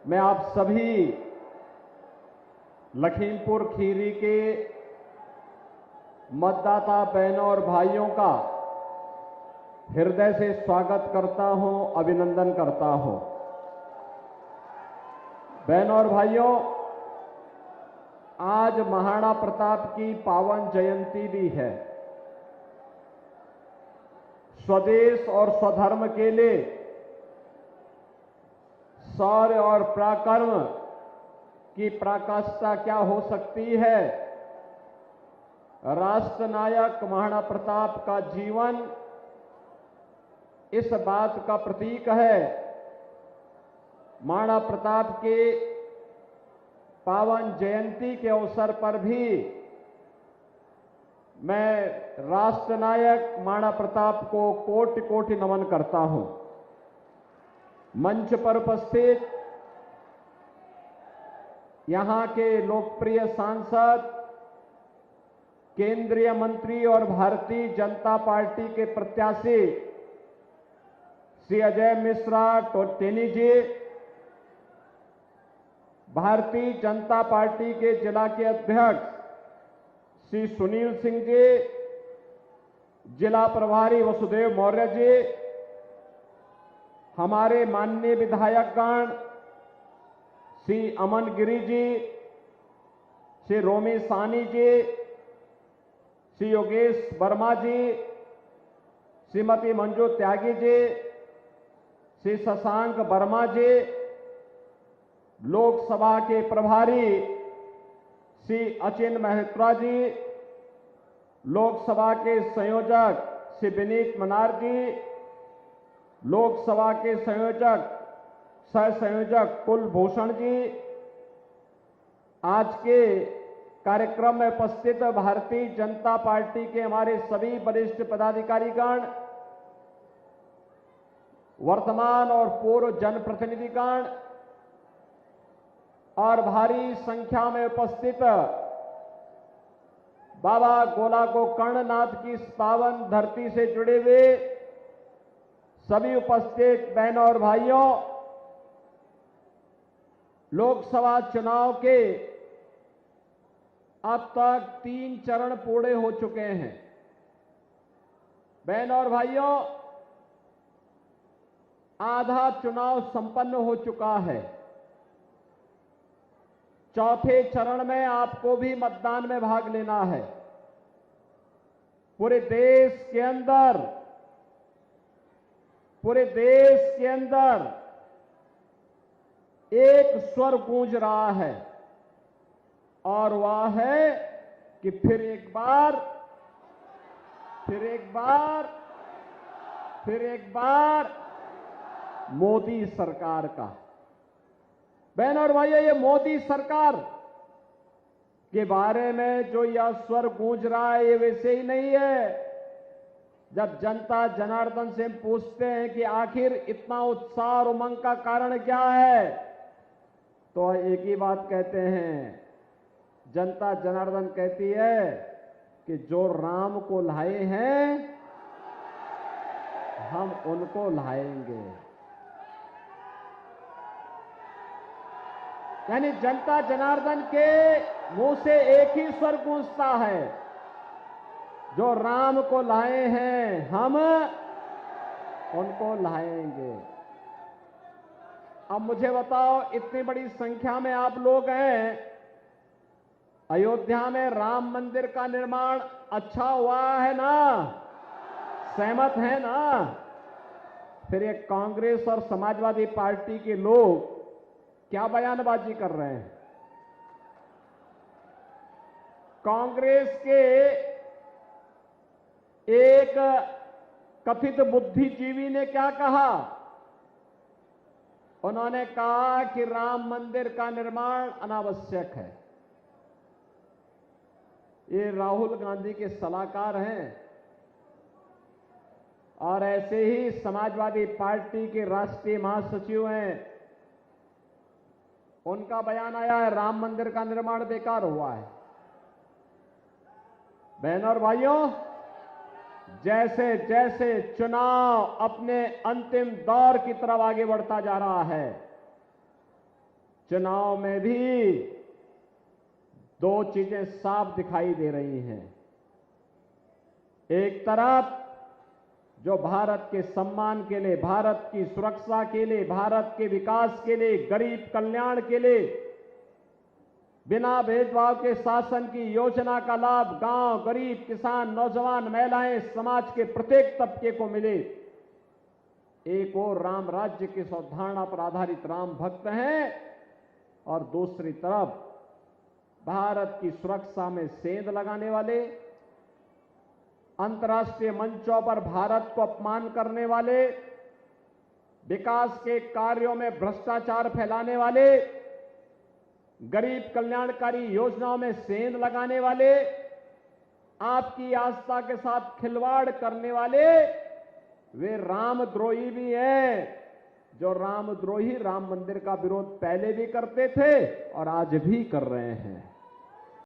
मैं आप सभी लखीमपुर खीरी के मतदाता बहनों और भाइयों का हृदय से स्वागत करता हूं, अभिनंदन करता हूं। बहनों और भाइयों, आज महाराणा प्रताप की पावन जयंती भी है। स्वदेश और स्वधर्म के लिए शौर्य और पराक्रम की पराकाष्ठा क्या हो सकती है। राष्ट्र नायक महाराणा प्रताप का जीवन इस बात का प्रतीक है। महाराणा प्रताप के पावन जयंती के अवसर पर भी मैं राष्ट्र नायक महाराणा प्रताप को कोटि कोटि नमन करता हूं। मंच पर उपस्थित यहां के लोकप्रिय सांसद, केंद्रीय मंत्री और भारतीय जनता पार्टी के प्रत्याशी श्री अजय मिश्रा टेनी जी, भारतीय जनता पार्टी के जिला के अध्यक्ष श्री सुनील सिंह जी, जिला प्रभारी वसुदेव मौर्य जी, हमारे माननीय विधायकगण श्री अमन गिरी जी, श्री रोमी सानी जी, श्री योगेश वर्मा जी, श्रीमती मंजू त्यागी जी, श्री शशांक वर्मा जी, लोकसभा के प्रभारी श्री अचिन महत्रा जी, लोकसभा के संयोजक श्री विनीत मनार जी, लोकसभा के संयोजक सह संयोजक कुलभूषण जी, आज के कार्यक्रम में उपस्थित भारतीय जनता पार्टी के हमारे सभी वरिष्ठ पदाधिकारीगण, वर्तमान और पूर्व जनप्रतिनिधिगण और भारी संख्या में उपस्थित बाबा गोला गोकर्णनाथ की इस पावन धरती से जुड़े हुए सभी उपस्थित बहनों और भाइयों, लोकसभा चुनाव के अब तक 3 चरण पूरे हो चुके हैं। बहनों और भाइयों, आधा चुनाव संपन्न हो चुका है। चौथे चरण में आपको भी मतदान में भाग लेना है। पूरे देश के अंदर एक स्वर गूंज रहा है और वह है कि फिर एक बार मोदी सरकार का। बहनों और भाइयों, ये मोदी सरकार के बारे में जो यह स्वर गूंज रहा है, ये वैसे ही नहीं है। जब जनता जनार्दन से हम पूछते हैं कि आखिर इतना उत्साह और उमंग का कारण क्या है, तो एक ही बात कहते हैं। जनता जनार्दन कहती है कि जो राम को लाए हैं हम उनको लाएंगे। यानी जनता जनार्दन के मुंह से एक ही स्वर गूंजता है, जो राम को लाए हैं हम उनको लाएंगे। अब मुझे बताओ, इतनी बड़ी संख्या में आप लोग हैं, अयोध्या में राम मंदिर का निर्माण अच्छा हुआ है ना? सहमत है ना? फिर ये कांग्रेस और समाजवादी पार्टी के लोग क्या बयानबाजी कर रहे हैं? कांग्रेस के एक कथित बुद्धिजीवी ने क्या कहा? उन्होंने कहा कि राम मंदिर का निर्माण अनावश्यक है। ये राहुल गांधी के सलाहकार हैं और ऐसे ही समाजवादी पार्टी के राष्ट्रीय महासचिव हैं। उनका बयान आया है राम मंदिर का निर्माण बेकार हुआ है। बहनों और भाइयों, जैसे जैसे चुनाव अपने अंतिम दौर की तरफ आगे बढ़ता जा रहा है, चुनाव में भी दो चीजें साफ दिखाई दे रही हैं। एक तरफ जो भारत के सम्मान के लिए, भारत की सुरक्षा के लिए, भारत के विकास के लिए, गरीब कल्याण के लिए बिना भेदभाव के शासन की योजना का लाभ गांव, गरीब, किसान, नौजवान, महिलाएं, समाज के प्रत्येक तबके को मिले। एक और राम राज्य की अवधारणा पर आधारित राम भक्त हैं और दूसरी तरफ भारत की सुरक्षा में सेंध लगाने वाले, अंतर्राष्ट्रीय मंचों पर भारत को अपमान करने वाले, विकास के कार्यों में भ्रष्टाचार फैलाने वाले, गरीब कल्याणकारी योजनाओं में सेंध लगाने वाले, आपकी आस्था के साथ खिलवाड़ करने वाले वे रामद्रोही भी हैं। जो रामद्रोही राम मंदिर का विरोध पहले भी करते थे और आज भी कर रहे हैं।